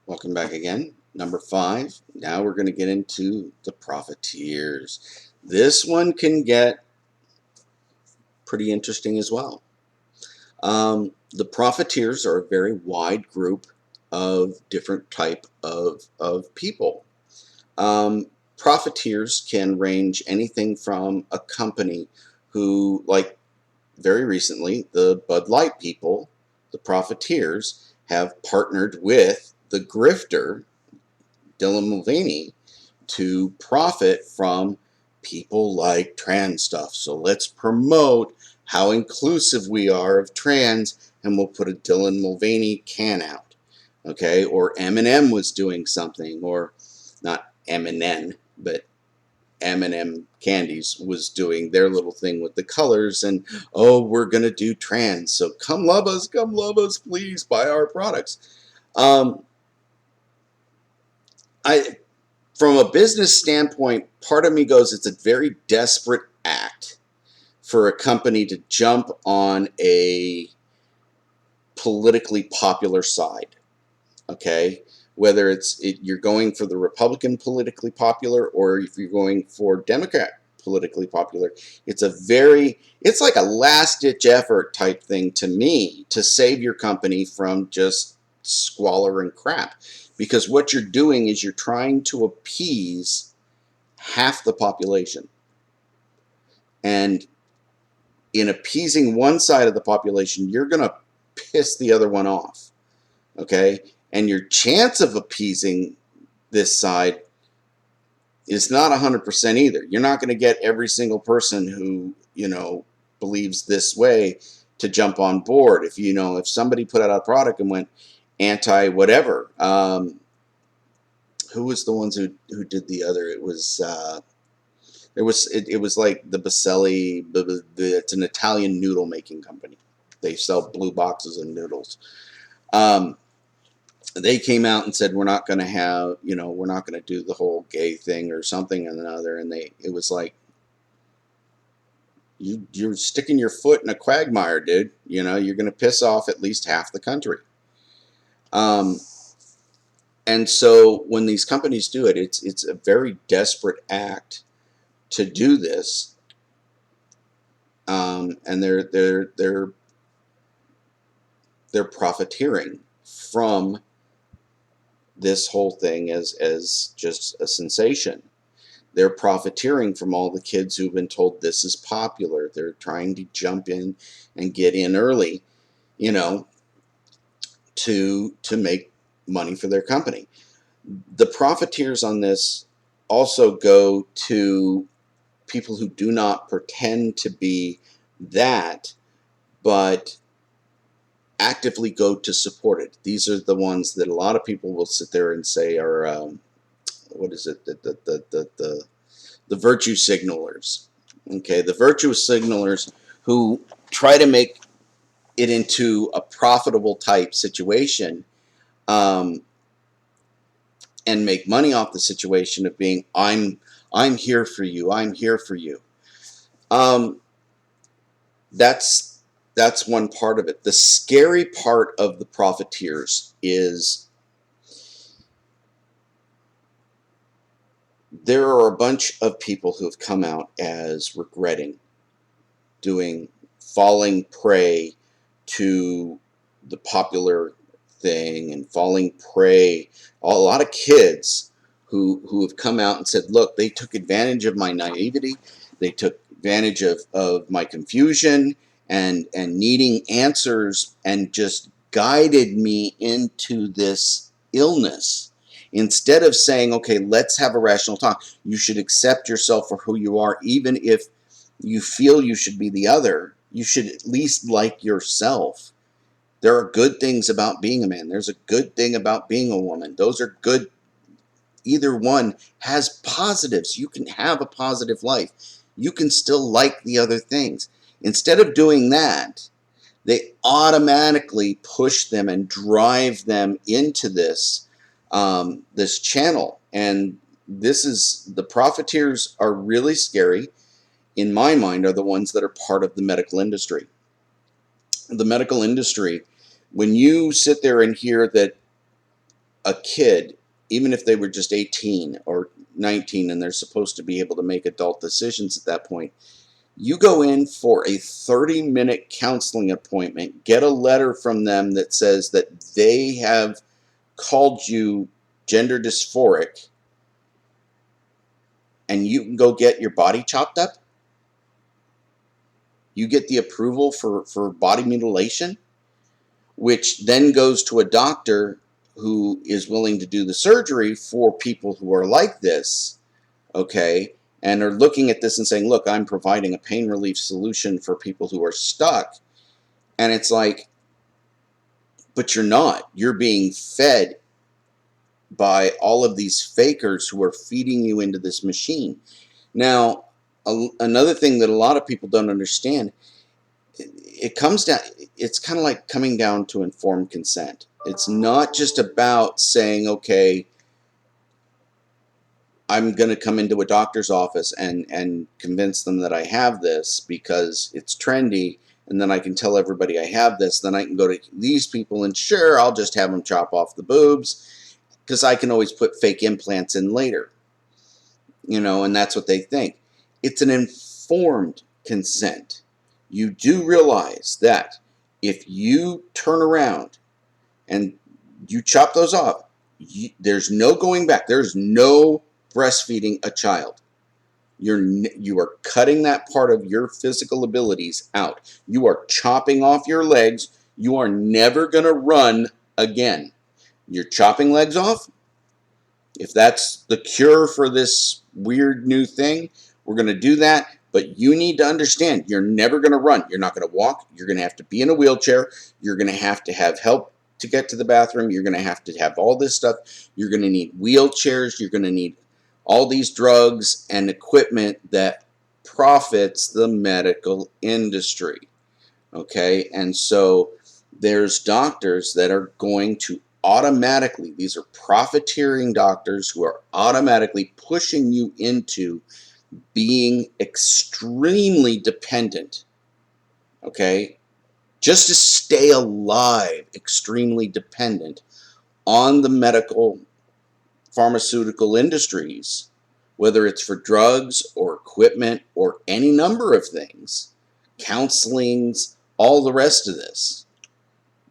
Welcome back again. Number 5. Now we're going to get into the profiteers. This one can get pretty interesting as well. The profiteers are a very wide group of different type of people. Profiteers can range anything from a company who, like very recently, the Bud Light people, the profiteers, have partnered with the grifter, Dylan Mulvaney, to profit from people like trans stuff. So let's promote how inclusive we are of trans, and we'll put a Dylan Mulvaney can out. Okay, or Eminem was doing something, or not Eminem, but M&M Candies was doing their little thing with the colors, and oh, we're gonna do trans, so come love us, please buy our products. Um, I From a business standpoint, part of me goes, it's a very desperate act for a company to jump on a politically popular side. Okay, whether you're going for the Republican politically popular, or if you're going for Democrat politically popular, it's like a last ditch effort type thing to me to save your company from just squalor and crap, because what you're doing is you're trying to appease half the population, and in appeasing one side of the population, you're going to piss the other one off. Okay, and your chance of appeasing this side is not 100% either. You're not going to get every single person who, believes this way to jump on board. If somebody put out a product and went anti whatever, who was the ones who did the other? It was it was like the Baselli. It's an Italian noodle making company. They sell blue boxes of noodles. They came out and said, we're not going to do the whole gay thing or something and another. And it was like, you're sticking your foot in a quagmire, dude. You're going to piss off at least half the country. And so when these companies do it, it's a very desperate act to do this. And they're profiteering from this whole thing as just a sensation. They're profiteering from all the kids who've been told this is popular. They're trying to jump in and get in early, to make money for their company. The profiteers on this also go to people who do not pretend to be that, but actively go to support it. These are the ones that a lot of people will sit there and say are, what is it, the virtue signalers. Okay, the virtue signalers who try to make it into a profitable type situation, and make money off the situation of being, I'm here for you, I'm here for you. That's one part of it. The scary part of the profiteers is there are a bunch of people who have come out as regretting falling prey to the popular thing and falling prey. A lot of kids who have come out and said, look, they took advantage of my naivety, they took advantage of my confusion and needing answers, and just guided me into this illness. Instead of saying, okay, let's have a rational talk. You should accept yourself for who you are, even if you feel you should be the other. You should at least like yourself. There are good things about being a man. There's a good thing about being a woman. Those are good. Either one has positives. You can have a positive life. You can still like the other things. Instead of doing that, they automatically push them and drive them into this channel. And the profiteers are really scary, in my mind, are the ones that are part of the medical industry. The medical industry, when you sit there and hear that a kid, even if they were just 18 or 19 and they're supposed to be able to make adult decisions at that point, you go in for a 30-minute counseling appointment, get a letter from them that says that they have called you gender dysphoric, and you can go get your body chopped up. You get the approval for body mutilation, which then goes to a doctor who is willing to do the surgery for people who are like this, okay, and are looking at this and saying, look, I'm providing a pain relief solution for people who are stuck. And it's like, but you're not. You're being fed by all of these fakers who are feeding you into this machine. Now, another thing that a lot of people don't understand, it comes down, it's kind of like coming down to informed consent. It's not just about saying, okay, I'm going to come into a doctor's office and convince them that I have this because it's trendy, and then I can tell everybody I have this. Then I can go to these people and sure, I'll just have them chop off the boobs because I can always put fake implants in later, and that's what they think. It's an informed consent. You do realize that if you turn around and you chop those off, there's no going back. There's no breastfeeding a child. You are cutting that part of your physical abilities out. You are chopping off your legs. You are never going to run again. You're chopping legs off. If that's the cure for this weird new thing, we're going to do that. But you need to understand, you're never going to run. You're not going to walk. You're going to have to be in a wheelchair. You're going to have help to get to the bathroom. You're going to have all this stuff. You're going to need wheelchairs. You're going to need all these drugs and equipment that profits the medical industry. Okay, and so there's doctors that are going to automatically, these are profiteering doctors who are automatically pushing you into being extremely dependent, okay, just to stay alive, extremely dependent on the medical pharmaceutical industries, whether it's for drugs or equipment or any number of things, counselings, all the rest of this.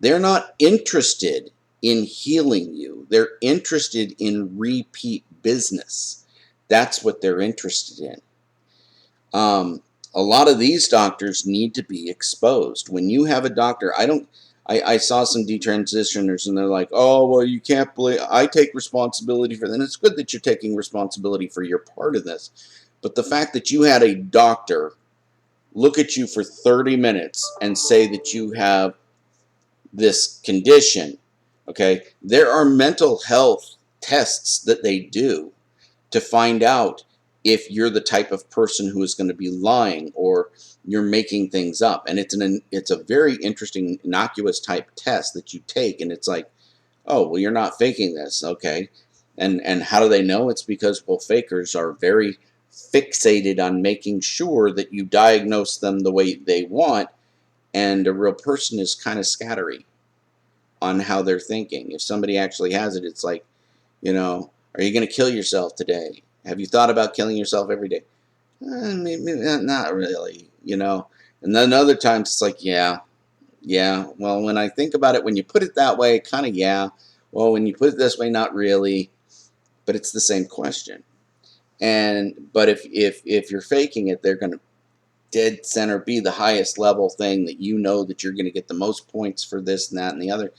They're not interested in healing you. They're interested in repeat business. That's what they're interested in. A lot of these doctors need to be exposed. When you have a doctor, I saw some detransitioners and they're like, oh, well, you can't believe, I take responsibility for that. And it's good that you're taking responsibility for your part of this. But the fact that you had a doctor look at you for 30 minutes and say that you have this condition, okay, there are mental health tests that they do to find out if you're the type of person who is going to be lying or you're making things up. And it's a very interesting innocuous type test that you take, and it's like, oh, well, you're not faking this, okay. And how do they know? It's because, well, fakers are very fixated on making sure that you diagnose them the way they want, and a real person is kind of scattery on how they're thinking. If somebody actually has it, it's like, are you going to kill yourself today? Have you thought about killing yourself every day? Maybe not really, And then other times it's like, yeah. Well, when I think about it, when you put it that way, kind of yeah. Well, when you put it this way, not really. But it's the same question. But if you're faking it, they're going to dead center be the highest level thing that that you're going to get the most points for this and that and the other.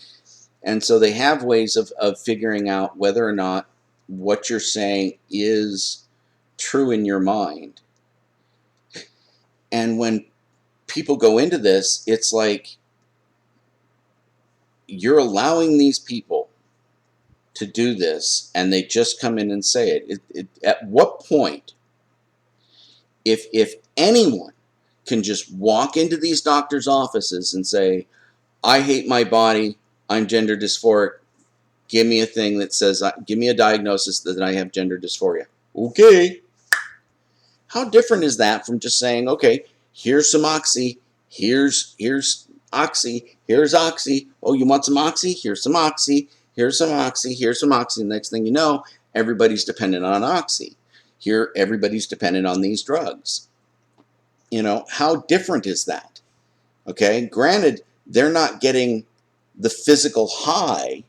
And so they have ways of figuring out whether or not what you're saying is true in your mind. And when people go into this, it's like you're allowing these people to do this, and they just come in and say it. At what point, if anyone can just walk into these doctors' offices and say, I hate my body, I'm gender dysphoric, give me a thing that says, give me a diagnosis that I have gender dysphoria. Okay. How different is that from just saying, okay, here's some oxy, here's oxy, here's oxy. Oh, you want some oxy? Here's some oxy. here's some oxy, here's some oxy. The next thing you know, everybody's dependent on oxy. Here, everybody's dependent on these drugs. You know, how different is that? Okay, granted, they're not getting the physical high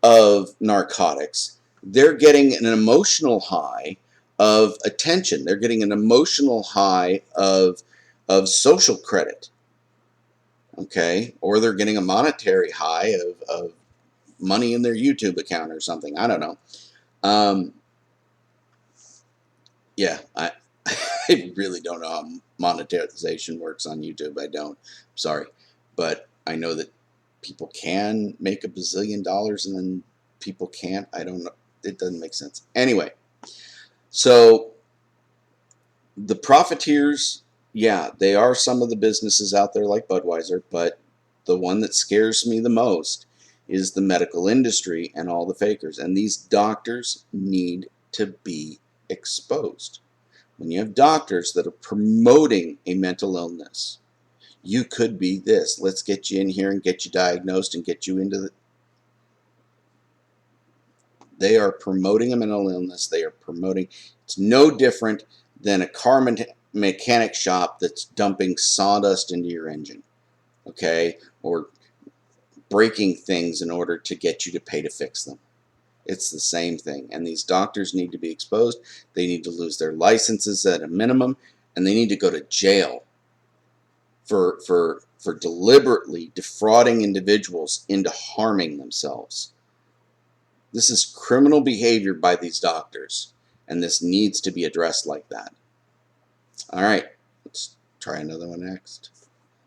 of narcotics. They're getting an emotional high of attention. They're getting an emotional high of social credit. Okay, or they're getting a monetary high of money in their YouTube account or something. I don't know. Um, yeah, I really don't know how monetization works on YouTube. I don't. Sorry, but I know that people can make a bazillion dollars and then people can't. I don't know. It doesn't make sense. Anyway, so the profiteers, yeah, they are some of the businesses out there like Budweiser, but the one that scares me the most is the medical industry and all the fakers. And these doctors need to be exposed. When you have doctors that are promoting a mental illness, you could be this. Let's get you in here and get you diagnosed and get you into the. They are promoting a mental illness. They are promoting. It's no different than a car mechanic shop that's dumping sawdust into your engine, okay, or breaking things in order to get you to pay to fix them. It's the same thing. And these doctors need to be exposed. They need to lose their licenses at a minimum, and they need to go to jail for deliberately defrauding individuals into harming themselves. This is criminal behavior by these doctors, and this needs to be addressed like that. All right, let's try another one next.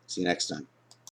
See you next time.